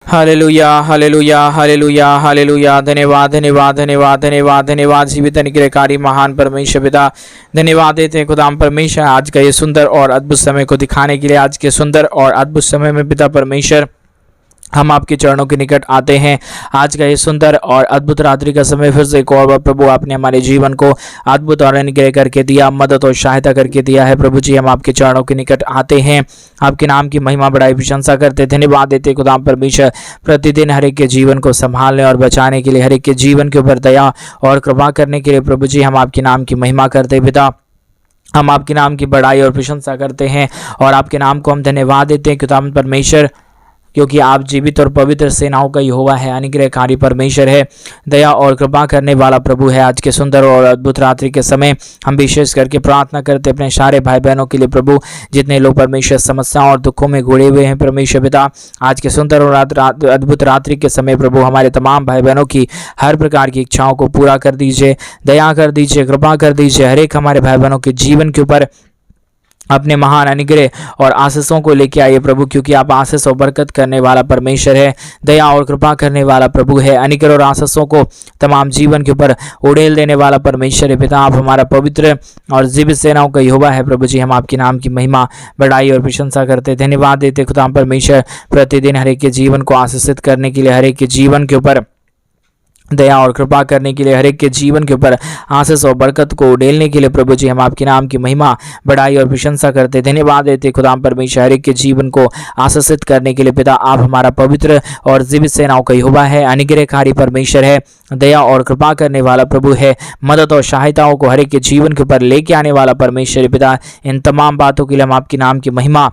Hallelujah hallelujah hallelujah hallelujah. धन्यवाद धन्यवाद धन्यवाद धन्यवाद धन्यवाद जीवित अनुग्रहकारी महान परमेश्वर पिता, धन्यवाद देते हैं खुदाम परमेश्वर आज का ये सुंदर और अद्भुत समय को दिखाने के लिए। आज के सुंदर और अद्भुत समय में पिता परमेश्वर हम आपके चरणों के निकट आते हैं। आज का ये सुंदर और अद्भुत रात्रि का समय फिर से एक और बार प्रभु आपने हमारे जीवन को अद्भुत और अनुग्रह करके दिया, मदद और सहायता करके दिया है। प्रभु जी हम आपके चरणों के निकट आते हैं, आपके नाम की महिमा बड़ाई प्रशंसा करते, धन्यवाद देते खुदाम परमेश्वर प्रतिदिन हर एक के जीवन को संभालने और बचाने के लिए, हर एक के जीवन के ऊपर दया और कृपा करने के लिए प्रभु जी हम आपके नाम की महिमा करते पिता। हम आपके नाम की बड़ाई और प्रशंसा करते हैं और आपके नाम को हम धन्यवाद देते हैं खुदाम परमेश्वर, क्योंकि आप जीवित और पवित्र सेनाओं का यहोवा है, अनुग्रहकारी परमेश्वर है, दया और कृपा करने वाला प्रभु है। आज के सुंदर और अद्भुत रात्रि के समय हम विशेष करके प्रार्थना करते अपने सारे भाई बहनों के लिए प्रभु, जितने लोग परमेश्वर समस्याओं और दुखों में घुरे हुए हैं परमेश्वर पिता। आज के सुंदर और अद्भुत रात्रि के समय प्रभु हमारे तमाम भाई बहनों की हर प्रकार की इच्छाओं को पूरा कर दीजिए, दया कर दीजिए, कृपा कर दीजिए। हर एक हमारे भाई बहनों के जीवन के ऊपर अपने महान अनुग्रह और आशीषों को लेके आइए प्रभु, क्योंकि आप आशीष और बरकत करने वाला परमेश्वर है, दया और कृपा करने वाला प्रभु है। अनुग्रह और आशीषों को तमाम जीवन के ऊपर उड़ेल देने वाला परमेश्वर है पिता। आप हमारा पवित्र और जीवित सेनाओं का यहोवा है प्रभु जी। हम आपके नाम की महिमा बड़ाई और प्रशंसा करते, धन्यवाद देते खुदा परमेश्वर प्रतिदिन हर एक के जीवन को आशीषित करने के लिए, हर एक के जीवन के ऊपर दया और कृपा करने के लिए, हर एक के जीवन के ऊपर आशीष और बरकत को उड़ेलने के लिए प्रभु जी हम आपके नाम की महिमा बड़ाई और प्रशंसा करते, धन्यवाद देते खुदाम परमेश्वर हर एक के जीवन को आशीषित करने के लिए पिता। आप हमारा पवित्र और जीवित सेनाओं का यहोवा है, अनुग्रहकारी परमेश्वर है, दया और कृपा करने वाला प्रभु है, मदद और सहायताओं को हर एक के जीवन के ऊपर लेके आने वाला परमेश्वर पिता। इन तमाम बातों के लिए हम आपके नाम की महिमा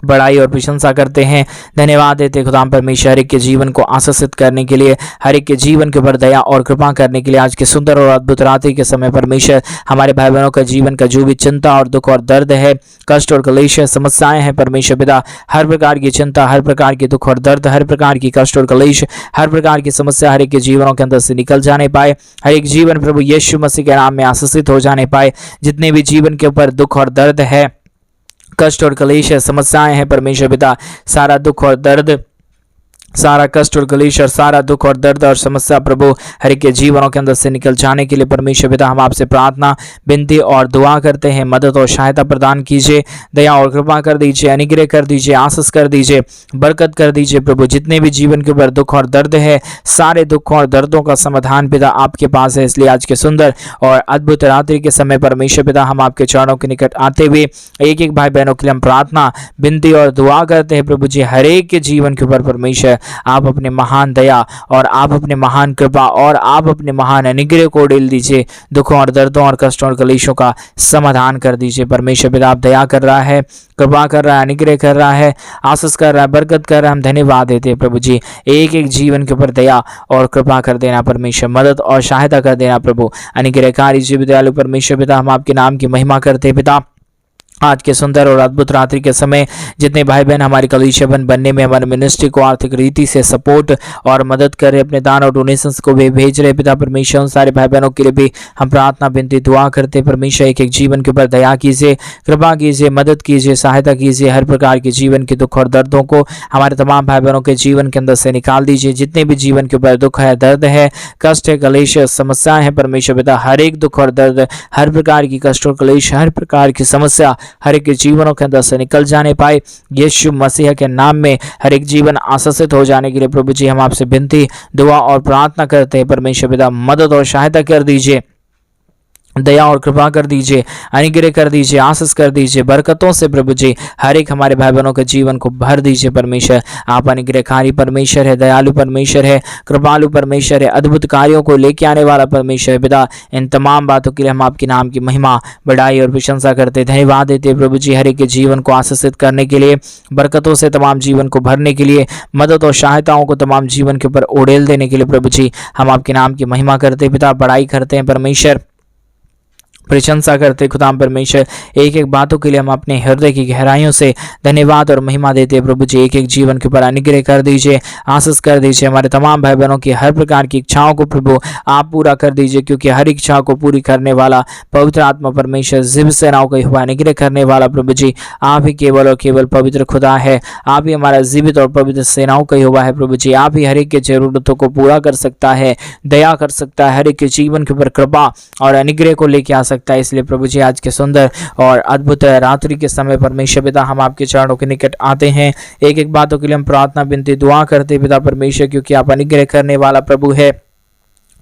बड़ाई और प्रशंसा करते हैं, धन्यवाद देते खुदाम परमेश्वर हर एक के जीवन को आशीषित करने के लिए, हर एक के जीवन के ऊपर दया और कृपा करने के लिए। आज के सुंदर और अद्भुत रात्रि के समय परमेश्वर हमारे भाई बहनों का जीवन का जो भी चिंता और दुख और दर्द है, कष्ट और क्लेश समस्याएं हैं परमेश्वर पिता, हर प्रकार की चिंता, हर प्रकार की दुख और दर्द, हर प्रकार की कष्ट और क्लेश, हर प्रकार की समस्या हर एक के जीवनों के अंदर से निकल जाने पाए। हर एक जीवन प्रभु यीशु मसीह के नाम में आशीषित हो जाने पाए। जितने भी जीवन के ऊपर दुख और दर्द है, कष्ट और क्लेश समस्याएं हैं परमेश्वर पिता, सारा दुख और दर्द, सारा कष्ट और क्लेश और सारा दुख और दर्द और समस्या प्रभु हर एक के जीवनों के अंदर से निकल जाने के लिए परमेश्वर पिता हम आपसे प्रार्थना, विनती और दुआ करते हैं। मदद और सहायता प्रदान कीजिए, दया और कृपा कर दीजिए, अनुग्रह कर दीजिए, आशीष कर दीजिए, बरकत कर दीजिए प्रभु। जितने भी जीवन के ऊपर दुख और दर्द है, सारे दुखों और दर्दों का समाधान पिता आपके पास है। इसलिए आज के सुंदर और अद्भुत रात्रि के समय परमेश्वर पिता हम आपके चरणों के निकट आते हुए एक एक भाई बहनों के लिए हम प्रार्थना, विनती और दुआ करते हैं प्रभु जी। हर एक के जीवन के ऊपर परमेश्वर आप अपने महान दया और आप अपने महान कृपा और आप अपने महान अनुग्रह को उड़ेल दीजिए, दुखों और दर्दों और कष्टों और क्लेशों का समाधान कर दीजिए परमेश्वर पिता। आप दया कर रहा है, कृपा कर रहा है, अनुग्रह कर रहा है, आशीष कर रहा है, बरकत कर रहा है। हम धन्यवाद देते हैं प्रभु जी। एक एक जीवन के ऊपर दया और कृपा कर देना परमेश्वर, मदद और सहायता कर देना प्रभु, अनुग्रहकारी जीवित दयालु परमेश्वर पिता। हम आपके नाम की महिमा करते हैं पिता। आज के सुंदर और अद्भुत रात्रि के समय जितने भाई बहन हमारी कलीसिया बनने में हमारे मिनिस्ट्री को आर्थिक रीति से सपोर्ट और मदद कर रहे, अपने दान और डोनेशंस को भी भेज रहे पिता परमेश्वर, उन सारे भाई बहनों के लिए भी हम प्रार्थना, विनती, दुआ करते परमेश्वर। एक एक जीवन के ऊपर दया कीजिए, कृपा कीजिए, मदद कीजिए, सहायता कीजिए। हर प्रकार के जीवन के दुख और दर्दों को हमारे तमाम भाई बहनों के जीवन के अंदर से निकाल दीजिए। जितने भी जीवन के ऊपर दुख है, दर्द है, कष्ट है, क्लेश, समस्याएं हैं परमेश्वर पिता, हर एक दुख और दर्द, हर प्रकार की कष्ट और क्लेश, हर प्रकार की समस्या हर एक के जीवनों के अंदर से निकल जाने पाए। यीशु मसीह के नाम में हर एक जीवन आशीषित हो जाने के लिए प्रभु जी हम आपसे विनती, दुआ और प्रार्थना करते हैं परमेश्वर पिता। मदद और सहायता कर दीजिए, दया और कृपा कर दीजिए, अनुग्रह कर दीजिए, आशीष कर दीजिए, बरकतों से प्रभु जी हर एक हमारे भाई बहनों के जीवन को भर दीजिए परमेश्वर। आप अनुग्रहकारी परमेश्वर है, दयालु परमेश्वर है, कृपालु परमेश्वर है, अद्भुत कार्यों को लेके आने वाला परमेश्वर है पिता। इन तमाम बातों के लिए हम आपके नाम की महिमा, बड़ाई और प्रशंसा करते, धन्यवाद देते प्रभु जी। हर एक के जीवन को आशीषित करने के लिए, बरकतों से तमाम जीवन को भरने के लिए, मदद और सहायताओं को तमाम जीवन के ऊपर उड़ेल देने के लिए प्रभु जी हम आपके नाम की महिमा करते पिता, बड़ाई करते हैं परमेश्वर। प्रशंसा करते खुदाम परमेश्वर। एक एक बातों के लिए हम अपने हृदय की गहराइयों से धन्यवाद और महिमा देते प्रभु जी। एक एक जीवन के ऊपर अनुग्रह कर दीजिए, आशीष कर दीजिए। हमारे तमाम भाई बहनों की हर प्रकार की इच्छाओं को प्रभु आप पूरा कर दीजिए, क्योंकि हर इच्छा को पूरी करने वाला पवित्र आत्मा परमेश्वर जीवित सेनाओं का यहोवा अनुग्रह करने वाला प्रभु जी आप ही केवल और केवल पवित्र खुदा है। आप ही हमारा जीवित और पवित्र सेनाओं का यहोवा है प्रभु जी। आप ही हर एक की जरूरतों को पूरा कर सकता है, दया कर सकता है, हर एक के जीवन के ऊपर कृपा और अनुग्रह को लेके आ सकता है। इसलिए प्रभु जी आज के सुंदर और अद्भुत रात्रि के समय परमेश्वर पिता हम आपके चरणों के निकट आते हैं। एक एक बातों के लिए हम प्रार्थना विनती दुआ करते पिता परमेश्वर, क्योंकि आप अनुग्रह करने वाला प्रभु है,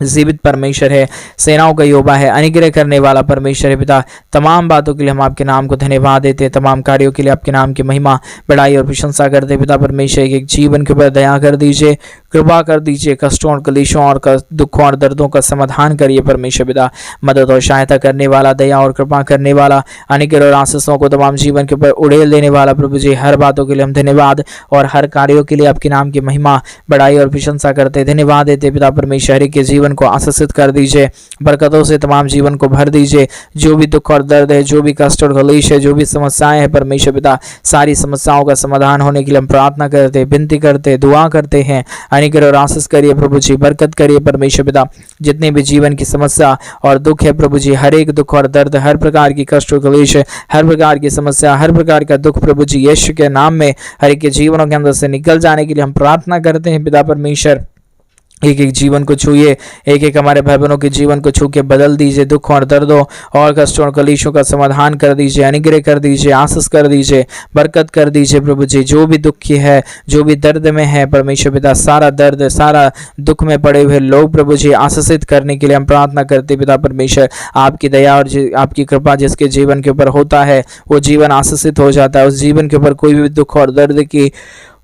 जीवित परमेश्वर है, सेनाओं का यहोवा है, अनुग्रह करने वाला परमेश्वर है पिता। तमाम बातों के लिए हम आपके नाम को धन्यवाद देते हैं, तमाम कार्यों के लिए आपके नाम की महिमा बढ़ाई और प्रशंसा करते पिता परमेश्वर। एक जीवन के ऊपर दया कर दीजिए, कृपा कर दीजिए, कष्टों और कलेशों और दुखों और दर्दों का समाधान करिए परमेश्वर पिता। मदद और सहायता करने वाला, दया और कृपा करने वाला, अनुग्रह और आशीषों को तमाम जीवन के ऊपर उड़ेल देने वाला प्रभु जी, हर बातों के लिए हम धन्यवाद और हर कार्यों के लिए आपके नाम की महिमा बढ़ाई और प्रशंसा करते धन्यवाद देते पिता परमेश्वर। के जीवन को आशीषित कर दीजिए, बरकतों से तमाम जीवन को भर दीजिए। जो भी दुख और दर्द है, जो भी कष्ट और कलेश है, जो भी समस्याएं हैं परमेश्वर पिता, सारी समस्याओं का समाधान होने के लिए हम प्रार्थना करते, विनती करते, दुआ करते हैं। अनुग्रह और आशीष करिए प्रभु जी, बरकत करिए परमेश्वर पिता। जितने भी जीवन की समस्या और दुख है प्रभु जी, हर एक दुख और दर्द, हर प्रकार की कष्ट और कलेश, हर प्रकार की समस्या, हर प्रकार का दुख प्रभु जी यीशु के नाम में हर एक के जीवनों के अंदर से निकल जाने के लिए हम प्रार्थना करते हैं पिता परमेश्वर। एक एक जीवन को छूइए, एक एक हमारे भाई बहनों के जीवन को छू के बदल दीजिए, दुखों और दर्दों और कष्टों और कलेशों का समाधान कर दीजिए, अनुग्रह कर दीजिए, आशीष कर दीजिए, बरकत कर दीजिए प्रभु जी। जो भी दुखी है, जो भी दर्द में है परमेश्वर पिता, सारा दर्द, सारा दुख में पड़े हुए लोग प्रभु जी आशीषित करने के लिए हम प्रार्थना करते पिता परमेश्वर। आपकी दया और आपकी कृपा जिसके जीवन के ऊपर होता है वो जीवन आशीषित हो जाता है। उस जीवन के ऊपर कोई भी दुख और दर्द की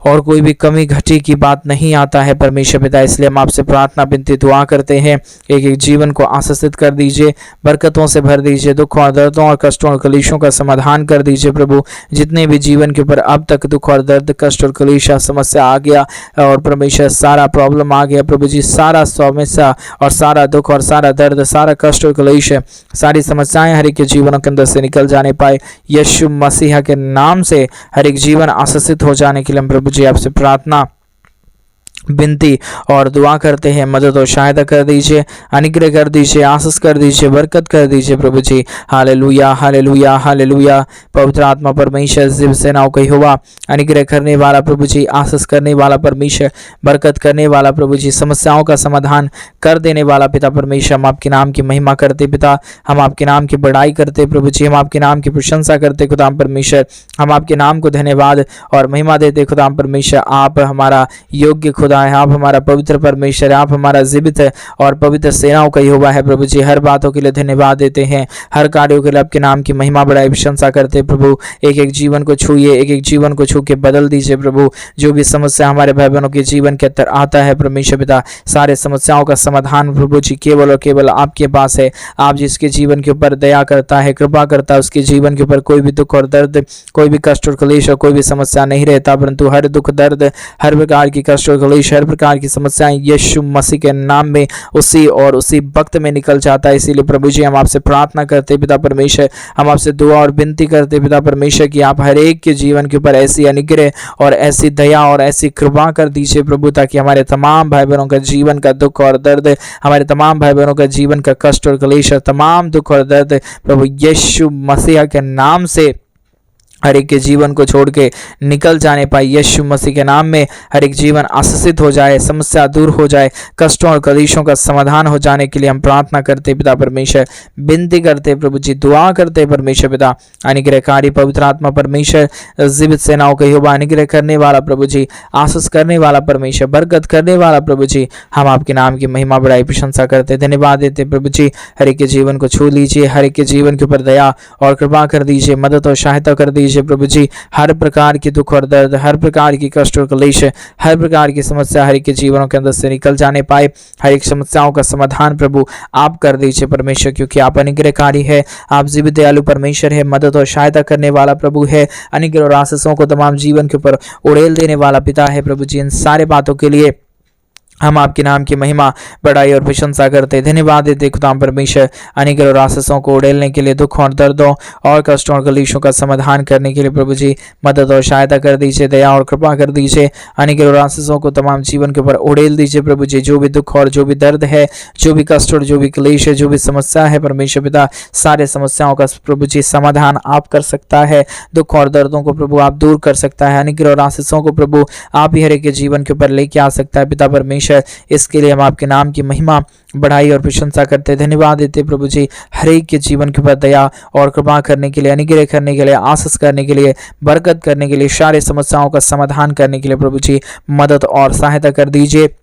और कोई भी कमी घटी की बात नहीं आता है परमेश्वर पिता। इसलिए हम आपसे प्रार्थना विनती दुआ करते हैं, एक एक जीवन को आशीषित कर दीजिए, बरकतों से भर दीजिए, दुखों और दर्दों और कष्टों और कलेशों का समाधान कर दीजिए प्रभु। जितने भी जीवन के ऊपर अब तक दुख और दर्द, कष्ट और कलेश समस्या आ गया और परमेश्वर सारा प्रॉब्लम आ गया प्रभु जी, सारा समस्या और सारा दुख और सारा दर्द, सारा कष्ट और कलेश, सारी समस्याएं हर एक के जीवनों के अंदर से निकल जाने पाए। यीशु मसीह के नाम से हर एक जीवन आशीषित हो जाने के लिए प्रभु जी आपसे प्रार्थना विनती और दुआ करते हैं। मदद और सहायता कर दीजिए, अनुग्रह कर दीजिए, आशीष कर दीजिए, बरकत कर दीजिए प्रभु जी। Hallelujah hallelujah hallelujah. पवित्र आत्मा परमेश्वर जीव सेनाओं का यहोवा, अनुग्रह करने वाला प्रभु जी, आशीष करने वाला परमेश्वर, बरकत करने वाला प्रभु जी, समस्याओं का समाधान कर देने वाला पिता परमेश्वर। हम आपके नाम की महिमा करते पिता, हम आपके नाम की बड़ाई करते प्रभु जी, हम आपके नाम की प्रशंसा करते खुदाम परमेश्वर। हम आपके नाम को धन्यवाद और महिमा देते खुदाम परमेश्वर। आप हमारा योग्य खुदा है, आप हमारा पवित्र परमेश्वर है, आप हमारा जीवित और पवित्र सेनाओं का यहोवा है प्रभु जी। हर बातों के लिए धन्यवाद देते हैं, हर कार्यों के लिए आपके नाम की महिमा बढ़ाई प्रशंसा करते प्रभु। एक एक जीवन को छूइए, एक एक जीवन को छू के बदल दीजिए प्रभु। जो भी समस्या हमारे भाई बहनों के जीवन के अंदर आता है परमेश्वर पिता, सारे समस्याओं का समाधान प्रभु जी केवल और केवल आपके पास है। आप जिसके जीवन के ऊपर दया करता है, कृपा करता है, उसके जीवन के ऊपर कोई भी दुख और दर्द, कोई भी कष्ट और कलेश और कोई भी समस्या नहीं रहता, परंतु हर दुख दर्द, हर प्रकार की कष्ट और कलेश, हर प्रकार की समस्याएं यीशु मसीह के नाम में उसी वक्त में निकल जाता है। इसीलिए प्रभु जी हम आपसे प्रार्थना करते पिता परमेश्वर, हम आपसे दुआ और विनती करते पिता परमेश्वर कि आप हर एक के जीवन के ऊपर ऐसी अनुग्रह और ऐसी दया और ऐसी कृपा कर दीजिए प्रभु, ताकि हमारे तमाम भाई बहनों का जीवन का दुख और दर्द, हमारे तमाम भाई बहनों का जीवन का कष्ट और क्लेश, तमाम दुख और दर्द प्रभु यीशु मसीह के नाम से हर एक के जीवन को छोड़ के निकल जाने पाए। यीशु मसीह के नाम में हर एक जीवन आशीषित हो जाए, समस्या दूर हो जाए, कष्टों और कलेशों का समाधान हो जाने के लिए हम प्रार्थना करते पिता परमेश्वर, विनती करते प्रभु जी, दुआ करते परमेश्वर पिता। अनुग्रहकारी पवित्र आत्मा परमेश्वर, जीवित सेनाओं का यहोवा, अनुग्रह करने वाला प्रभु जी, आशीष करने वाला परमेश्वर, बरकत करने वाला प्रभु जी, हम आपके नाम की महिमा बढ़ाई प्रशंसा करते, धन्यवाद देते प्रभु जी। हर एक के जीवन को छू लीजिए, हर एक के जीवन के ऊपर दया और कृपा कर दीजिए, मदद और सहायता कर दीजिए प्रभु जी। हर प्रकार की दुख और दर्द, हर प्रकार की कष्ट और क्लेश, हर प्रकार की समस्या हर एक के जीवनों के अंदर से निकल जाने पाए। हर एक समस्याओं का समाधान प्रभु आप कर दीजिए परमेश्वर, क्योंकि आप अनुग्रहकारी है, आप जीवित दयालु परमेश्वर है, मदद और सहायता करने वाला प्रभु है, अनुग्रह और आशीषों को तमाम जीवन के ऊपर उड़ेल देने वाला पिता है प्रभु जी। इन सारे बातों के लिए हम आपके नाम की महिमा, बड़ाई और प्रशंसा करते धन्यवाद देते खुदा परमेश्वर। अनेक और आशीषों को उड़ेलने के लिए, दुख और दर्दों और कष्टों और कलेशों का समाधान करने के लिए प्रभु जी मदद और सहायता कर दीजिए, दया और कृपा कर दीजिए। अनेक और आशीषों को तमाम जीवन के ऊपर उड़ेल दीजिए प्रभु जी। जो भी दुख और जो भी दर्द है, जो भी कष्ट और जो भी क्लेश है, जो भी समस्या है परमेश्वर पिता, सारे समस्याओं का प्रभु जी समाधान आप कर सकता है। दुख और दर्दों को प्रभु आप दूर कर सकता है। अनेक और आशीषों को प्रभु आप ही हर एक के जीवन के ऊपर लेके आ सकता है पिता परमेश्वर। इसके लिए हम आपके नाम की महिमा, बढ़ाई और प्रशंसा करते धन्यवाद देते प्रभु जी। हर एक के जीवन के ऊपर दया और कृपा करने के लिए, अनुग्रह करने के लिए, आशीष करने के लिए, बरकत करने के लिए, सारी समस्याओं का समाधान करने के लिए प्रभु जी मदद और सहायता कर दीजिए,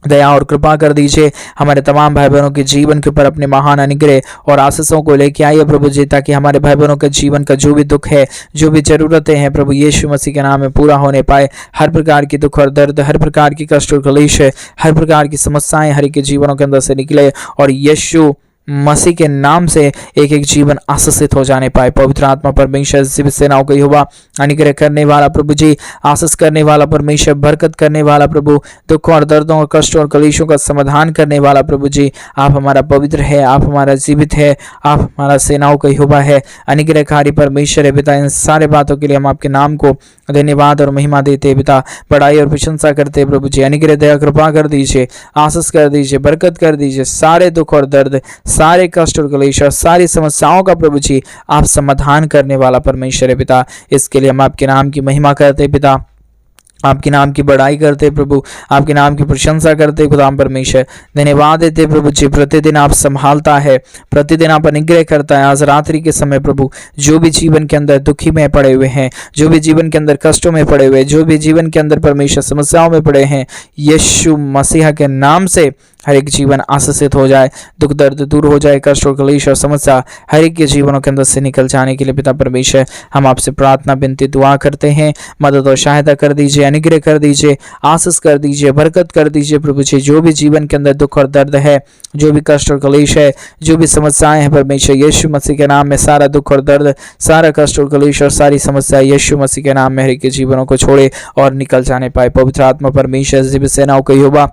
दया और कृपा कर दीजिए। हमारे तमाम भाई बहनों के जीवन के ऊपर अपने महान अनुग्रह और आशीषों को लेके आइए प्रभु जी, ताकि हमारे भाई बहनों के जीवन का जो भी दुख है, जो भी जरूरतें हैं प्रभु यीशु मसीह के नाम में पूरा होने पाए। हर प्रकार की दुख और दर्द, हर प्रकार की कष्ट और क्लेश, हर प्रकार की समस्याएं हर एक के जीवनों के अंदर से निकले और यीशु मसीह के नाम से एक एक जीवन आशीषित हो जाने पाए। पवित्र आत्मा परमेश्वर जीवित सेनाओं का यहोवा, अनुग्रह करने वाला प्रभु जी, आशीष करने वाला परमेश्वर, बरकत करने वाला प्रभु, दुख और दर्दों और कष्टों और कलेशों का समाधान करने वाला प्रभु जी, आप हमारा पवित्र है, आप हमारा जीवित है, आप हमारा सेनाओं का यहोवा है, अनुग्रहकारी परमेश्वर है पिता। इन सारे बातों के लिए हम आपके नाम को धन्यवाद और महिमा देते पिता, बड़ाई और प्रशंसा करते प्रभु जी। अनुग्रह दया कृपा कर दीजिए, आशीष कर दीजिए, बरकत कर दीजिए। सारे दुख और दर्द, सारे कष्ट और क्लेश और सारी समस्याओं का प्रभु जी आप समाधान करने वाला परमेश्वर है पिता। इसके लिए हम आपके नाम की महिमा करते पिता, आपके नाम की बड़ाई करते प्रभु, आपके नाम की प्रशंसा करते खुदा परमेश्वर। धन्यवाद देते प्रभु जी, प्रतिदिन आप संभालता है, प्रतिदिन आप अनुग्रह करता है। आज रात्रि के समय प्रभु जो भी जीवन के अंदर दुखी में पड़े हुए हैं, जो भी जीवन के अंदर कष्टों में पड़े हुए, जो भी जीवन के अंदर परमेश्वर समस्याओं में पड़े हैं, यीशु मसीह के नाम से हर एक जीवन आशीषित हो जाए, दुख दर्द दूर हो जाए, कष्ट और क्लेश और समस्या हर एक के जीवनों के अंदर से निकल जाने के लिए पिता परमेश्वर हम आपसे प्रार्थना विनती दुआ करते हैं। मदद और सहायता कर दीजिए, अनुग्रह कर दीजिए, आशीष कर दीजिए, बरकत कर दीजिए प्रभु जी। जो भी जीवन के अंदर दुख और दर्द है, जो भी कष्ट और क्लेश है, जो भी समस्याएं हैं परमेश्वर, यीशु मसीह के नाम में सारा दुख और दर्द, सारा कष्ट और क्लेश और सारी समस्या यीशु मसीह के नाम में हर एक के जीवनों को छोड़े और निकल जाने पाए। पवित्र आत्मा परमेश्वर जीवित सेनाओं का यहोवा,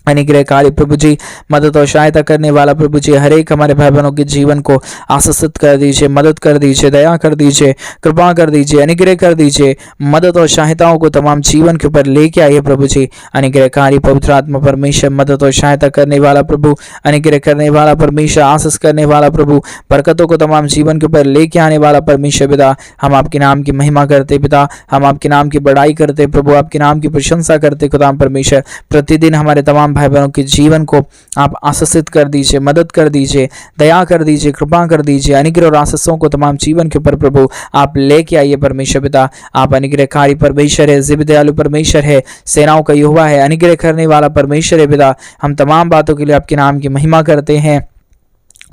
अनुग्रहकारी प्रभु जी, मदद और सहायता करने वाला प्रभु जी, हर एक हमारे भाई बहनों के जीवन को आशीषित कर दीजिए, मदद कर दीजिए, दया कर दीजिए, कृपा कर दीजिए, अनुग्रह कर दीजिए। मदद और सहायताओं को तमाम जीवन के ऊपर लेके आइए प्रभु जी। अनुग्रहकारी पवित्र आत्मा परमेश्वर, मदद और सहायता करने वाला प्रभु, अनुग्रह करने वाला परमेश्वर, आशीष करने वाला प्रभु, बरकतों को तमाम जीवन के ऊपर लेके आने वाला परमेश्वर पिता, हम आपके नाम की महिमा करते पिता, हम आपके नाम की बड़ाई करते प्रभु, आपके नाम की प्रशंसा करते खुदा परमेश्वर। प्रतिदिन हमारे तमाम भाई बहनों के जीवन को आप आशीषित कर दीजिए, मदद कर दीजिए, दया कर दीजिए, कृपा कर दीजिए। अनुग्रह और आशीषों को तमाम जीवन के ऊपर प्रभु आप लेके आइए परमेश्वर पिता। आप अनुग्रहकारी परमेश्वर है, जीवित दयालु परमेश्वर है, सेनाओं का यहोवा है, अनुग्रह करने वाला परमेश्वर है पिता। हम तमाम बातों के लिए आपके नाम की महिमा करते हैं,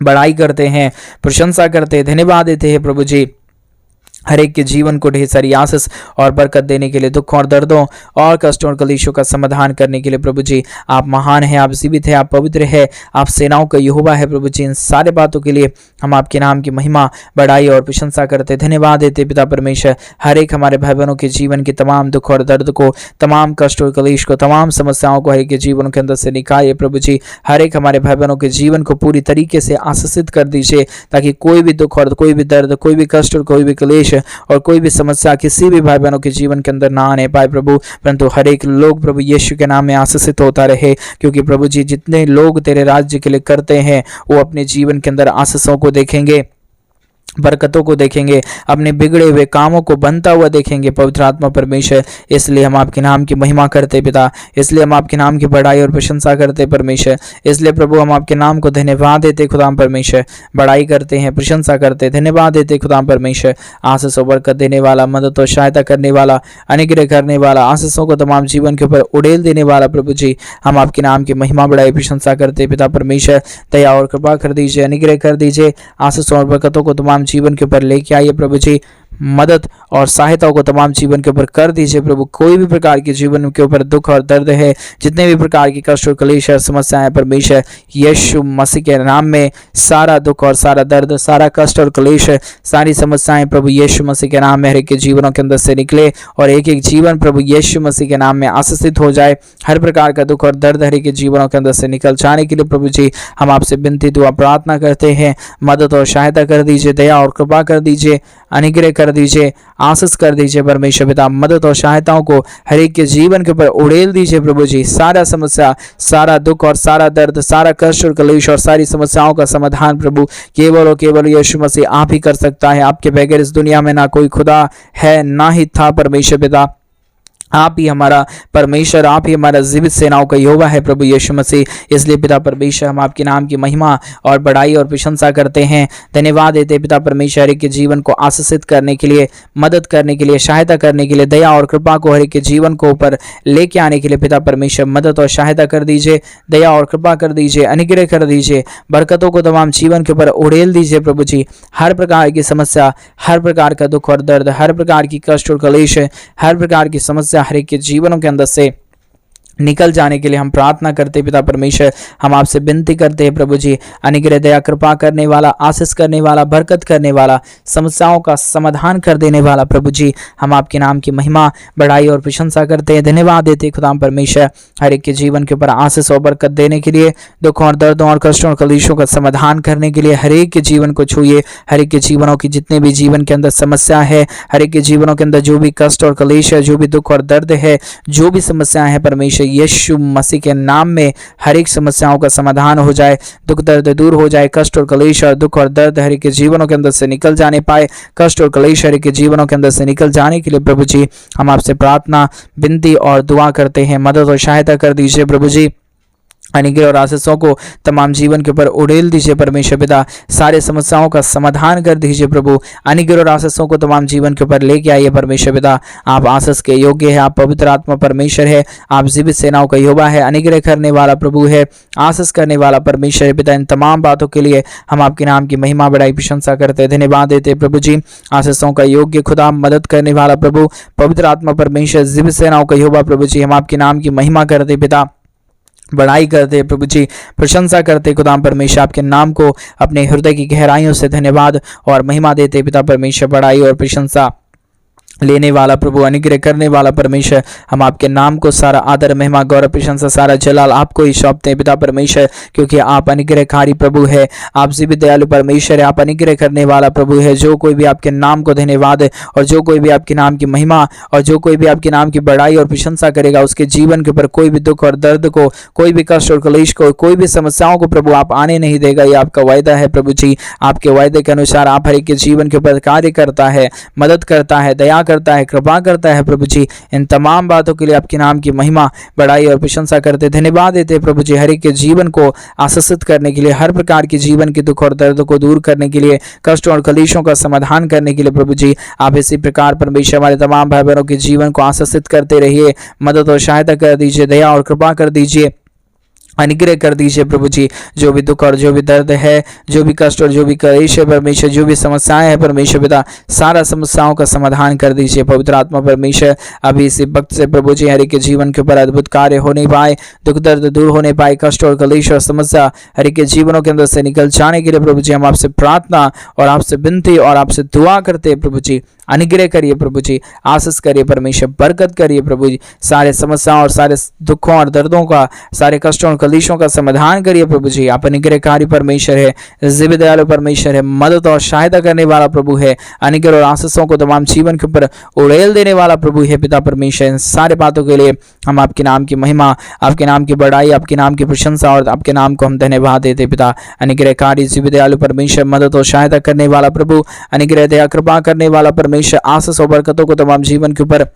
बड़ाई करते हैं, प्रशंसा करते हैं, धन्यवाद देते हैं प्रभु जी। हर एक के जीवन को ढेर सारी आशीष और बरकत देने के लिए, दुख और दर्दों और कष्टों और कलेशों का समाधान करने के लिए प्रभु जी आप महान हैं, आप जीवित हैं, आप पवित्र है, आप सेनाओं का यहोवा है प्रभु जी। इन सारे बातों के लिए हम आपके नाम की महिमा, बड़ाई और प्रशंसा करते धन्यवाद देते पिता परमेश्वर। हर एक हमारे भाई बहनों के जीवन के तमाम दुख और दर्द को, तमाम कष्ट और कलेश को, तमाम समस्याओं को हर एक के जीवन के अंदर से निकालिए प्रभु जी। हर एक हमारे भाई बहनों के जीवन को पूरी तरीके से आशीषित कर दीजिए, ताकि कोई भी दुख और कोई भी दर्द, कोई भी कष्ट और कोई भी क्लेश और कोई भी समस्या किसी भी भाई बहनों के जीवन के अंदर ना आने पाए प्रभु, परंतु हर एक लोग प्रभु यीशु के नाम में आशीषित होता रहे। क्योंकि प्रभु जी जितने लोग तेरे राज्य के लिए करते हैं वो अपने जीवन के अंदर आशीषों को देखेंगे, बरकतों को देखेंगे, अपने बिगड़े हुए कामों को बनता हुआ देखेंगे पवित्र आत्मा परमेश्वर। इसलिए हम आपके नाम की महिमा करते पिता, इसलिए हम आपके नाम की बड़ाई और प्रशंसा करते परमेश्वर। इसलिए प्रभु हम आपके नाम को धन्यवाद देते खुदा परमेश्वर, बड़ाई करते हैं, प्रशंसा करते, धन्यवाद देते खुदा परमेश्वर। आशीष और बरकत देने वाला, मदद और सहायता करने वाला, अनुग्रह करने वाला, आशीषों को तमाम जीवन के ऊपर उड़ेल देने वाला प्रभु जी, हम आपके नाम की महिमा, बड़ाई, प्रशंसा करते पिता परमेश्वर। दया और कृपा कर दीजिए, अनुग्रह कर दीजिए, आशीष और बरकतों को तमाम जीवन के ऊपर लेके आइए प्रभु जी। मदद और सहायता को तमाम जीवन के ऊपर कर दीजिए प्रभु। कोई भी प्रकार के जीवन के ऊपर दुख और दर्द है, जितने भी प्रकार की कष्ट और क्लेश और समस्याएं परमेश्वर यीशु मसीह के नाम में सारा दुख और सारा दर्द, सारा कष्ट और क्लेश, सारी समस्याएं प्रभु यीशु मसीह के नाम में हर एक के जीवनों के अंदर से निकले और एक एक जीवन प्रभु यीशु मसीह के नाम में आशीषित हो जाए। हर प्रकार का दुख और दर्द हर एक के जीवनों के अंदर से निकल जाने के लिए प्रभु जी हम आपसे विनती दुआ प्रार्थना करते हैं। मदद और सहायता कर दीजिए, दया और कृपा कर दीजिए, अनुग्रह कर दीजिए, आशीष कर दीजिए परमेश्वर पिता। मदद और सहायताओं को हर एक के जीवन के ऊपर उड़ेल दीजिए प्रभु जी। सारा समस्या, सारा दुख और सारा दर्द, सारा कष्ट और क्लेश और सारी समस्याओं का समाधान प्रभु केवल और केवल यीशु मसीह आप ही कर सकता है। आपके बगैर इस दुनिया में ना कोई खुदा है, ना ही था परमेश्वर पिता। आप ही हमारा परमेश्वर, आप ही हमारा जीवित सेनाओं का यहोवा है प्रभु यीशु मसीह। इसलिए पिता परमेश्वर हम आपके नाम की महिमा और बड़ाई और प्रशंसा करते हैं, धन्यवाद देते पिता परमेश्वर हर एक के जीवन को आशीषित करने के लिए, मदद करने के लिए, सहायता करने के लिए, दया और कृपा को हर एक के जीवन को ऊपर लेके आने के लिए पिता परमेश्वर मदद और सहायता कर दीजिए, दया और कृपा कर दीजिए, अनुग्रह कर दीजिए, बरकतों को तमाम जीवन के ऊपर उड़ेल दीजिए प्रभु जी। हर प्रकार की समस्या, हर प्रकार का दुख और दर्द, हर प्रकार की कष्ट और क्लेश, हर प्रकार की समस्या हर एक के जीवनों के अंदर से निकल जाने के लिए हम प्रार्थना करते पिता परमेश्वर। हम आपसे विनती करते हैं प्रभु जी, अनुग्रह दया कृपा करने वाला, आशीष करने वाला, बरकत करने वाला, समस्याओं का समाधान कर देने वाला प्रभु जी हम आपके नाम की महिमा, बड़ाई और प्रशंसा करते हैं, धन्यवाद देते खुदा परमेश्वर हर एक के जीवन के ऊपर आशीष और बरकत देने के लिए, दुखों और दर्दों और कष्टों और कलेशों का समाधान करने के लिए हर एक के जीवन को छूइए। हर एक के जीवनों की जितने भी जीवन के अंदर समस्या है, हर एक के जीवनों के अंदर जो भी कष्ट और कलेश है, जो भी दुख और दर्द है, जो भी समस्याएं हैं परमेश्वर यीशु मसीह के नाम में हर एक समस्याओं का समाधान हो जाए, दुख दर्द दूर हो जाए, कष्ट और क्लेश और दुख और दर्द हर एक के जीवनों के अंदर से निकल जाने पाए, कष्ट और क्लेश हर एक के जीवनों के अंदर से निकल जाने के लिए प्रभु जी हम आपसे प्रार्थना, विनती और दुआ करते हैं। मदद और सहायता कर दीजिए प्रभु जी, अनुग्रह और आशीषों को तमाम जीवन के ऊपर उड़ेल दीजिए परमेश्वर पिता। सारे समस्याओं का समाधान कर दीजिए प्रभु, अनुग्रह और आशीषों को तमाम जीवन के ऊपर लेके आइए परमेश्वर पिता। आप आशीष के योग्य है, आप पवित्र आत्मा परमेश्वर है, आप जीवित सेनाओं का यहोवा है, अनुग्रह करने वाला प्रभु है, आशीष करने वाला परमेश्वर पिता। इन तमाम बातों के लिए हम आपके नाम की महिमा बड़ाई प्रशंसा करते, धन्यवाद देते प्रभु जी। आशीषों का योग्य खुदा, मदद करने वाला प्रभु, पवित्र आत्मा परमेश्वर, जीवित सेनाओं का यहोवा प्रभु जी हम आपके नाम की महिमा करते पिता, बड़ाई करते प्रभु जी, प्रशंसा करते खुदा परमेश्वर, आपके नाम को अपने हृदय की गहराइयों से धन्यवाद और महिमा देते पिता परमेश्वर। बड़ाई और प्रशंसा लेने वाला प्रभु, अनुग्रह करने वाला परमेश्वर, हम आपके नाम को सारा आदर, महिमा, गौरव, प्रशंसा, सारा जलाल आपको ही सौंपते हैं पिता परमेश्वर, क्योंकि आप अनुग्रहकारी प्रभु है, आप जीवित दयालु परमेश्वर है, आप अनुग्रह करने वाला प्रभु है। जो कोई भी आपके नाम को धन्यवाद और जो कोई भी आपके नाम की महिमा और जो कोई भी आपके नाम की बड़ाई और प्रशंसा करेगा, उसके जीवन के ऊपर कोई भी दुख और दर्द को, कोई भी कष्ट और क्लेश को, कोई भी समस्याओं को प्रभु आप आने नहीं देगा। ये आपका वायदा है प्रभु जी। आपके वायदे के अनुसार आप हर एक के जीवन के ऊपर कार्य करता है, मदद करता है, दया करता है, कृपा करता है प्रभु जी। इन तमाम बातों के लिए आपके नाम की महिमा, बड़ाई और प्रशंसा करते, धन्यवाद देते प्रभु जी। हर एक के जीवन को आशीषित करने के लिए, हर प्रकार के जीवन के दुख और दर्द को दूर करने के लिए, कष्टों और कलेशों का समाधान करने के लिए प्रभु जी आप इसी प्रकार परमेश्वर हमारे तमाम भाई बहनों के जीवन को आशीषित करते रहिए। मदद और सहायता कर दीजिए, दया और कृपा कर दीजिए, अनुग्रह कर दीजिए प्रभु जी। जो भी दुख और जो भी दर्द है, जो भी कष्ट और जो भी क्लेश है परमेश्वर, जो भी समस्याएं हैं परमेश्वर पिता, सारा समस्याओं का समाधान कर दीजिए पवित्र आत्मा परमेश्वर। अभी इसी वक्त से प्रभु जी हर एक के जीवन के ऊपर अद्भुत कार्य होने पाए, दुख दर्द दूर होने पाए, कष्ट और क्लेश और समस्या हर एक के जीवनों के अंदर से निकल जाने के लिए प्रभु जी हम आपसे प्रार्थना और आपसे विनती और आपसे दुआ करते हैं प्रभु जी। अनुग्रह करिए प्रभु जी, आशीष करिए परमेश्वर, बरकत करिए प्रभु जी। सारे समस्याओं और सारे दुखों और दर्दों का, सारे कष्टों और कलेशों का समाधान करिए प्रभु जी। आप अनुग्रहकारी परमेश्वर है, जीवित दयालु परमेश्वर है, मदद और सहायता करने वाला प्रभु है, अनुग्रह और आशीषों को तमाम जीवन के ऊपर उड़ेल देने वाला प्रभु है पिता परमेश्वर। इन सारे बातों के लिए हम आपके नाम की महिमा, आपके नाम की बड़ाई, आपके नाम की प्रशंसा और आपके नाम को हम धन्यवाद देते पिता। अनुग्रहकारी जीवित दयालु परमेश्वर, मदद और सहायता करने वाला प्रभु, अनुग्रह दया कृपा करने वाला परमेश्वर, आशीष और बरकतों को तमाम जीवन के ऊपर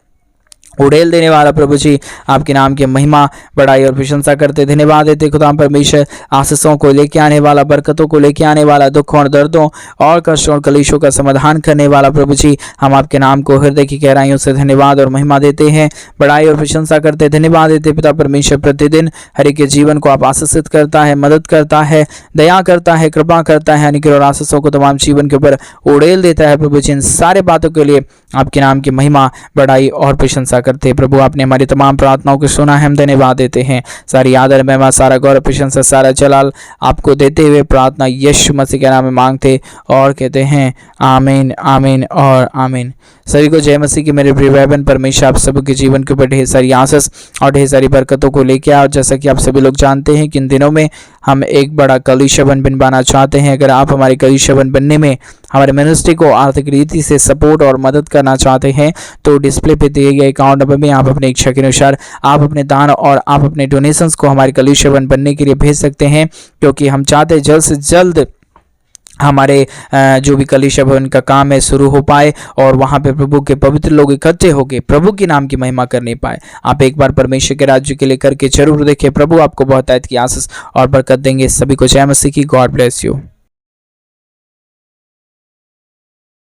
उड़ेल देने वाला प्रभु जी, आपके नाम की महिमा बड़ाई और प्रशंसा करते धन्यवाद देते खुदा परमेश्वर। आशीषों को लेके आने वाला, बरकतों को लेके आने वाला, दुखों और दर्दों और कष्टों और कलेशों का समाधान करने वाला प्रभु जी, हम आपके नाम को हृदय की गहराइयों से धन्यवाद और महिमा देते हैं, बड़ाई और प्रशंसा करते धन्यवाद देते पिता परमेश्वर। प्रतिदिन हर एक के जीवन को आप आशीषित करता है, मदद करता है, दया करता है, कृपा करता है, अनुग्रह और आशीषों को तमाम जीवन के ऊपर उड़ेल देता है प्रभु जी। इन सारे बातों के लिए आपके नाम की महिमा, बड़ाई और प्रशंसा करते हैं प्रभु। आपने हमारी तमाम प्रार्थनाओं को सुना है, हम धन्यवाद देते हैं। सारी आदर, महिमा, सारा गौरव, प्रशंसा, सारा जलाल आपको देते हुए प्रार्थना यीशु मसीह के नाम में मांगते और कहते हैं आमीन, आमीन और आमीन। सभी को जय मसीह की मेरे प्रिय भाई बहन। परमेश्वर आप सभी के जीवन के ऊपर ढेर सारी आशीष और ढेर सारी बरकतों को लेके आए। और जैसा कि आप सभी लोग जानते हैं कि इन दिनों में हम एक बड़ा कलीसिया बनवाना चाहते हैं। अगर आप हमारे कलीसिया बनने में हमारे मिनिस्ट्री को आर्थिक रीति से सपोर्ट और मदद करना चाहते हैं तो डिस्प्ले पे दिए गए अकाउंट नंबर में आप अपने इच्छा के अनुसार आप अपने दान और आप अपने डोनेशंस को हमारे कलीसिया बनने के लिए भेज सकते हैं, क्योंकि हम चाहते हैं जल्द से जल्द हमारे जो भी कलीसिया भवन का काम है शुरू हो पाए और वहाँ पे प्रभु के पवित्र लोग इकट्ठे होकर प्रभु के नाम की महिमा करने पाए। आप एक बार परमेश्वर के राज्य के लिए करके जरूर देखिए, प्रभु आपको बहुत आयत की आशीष और बरकत देंगे। सभी को जय मसीह की। God bless you.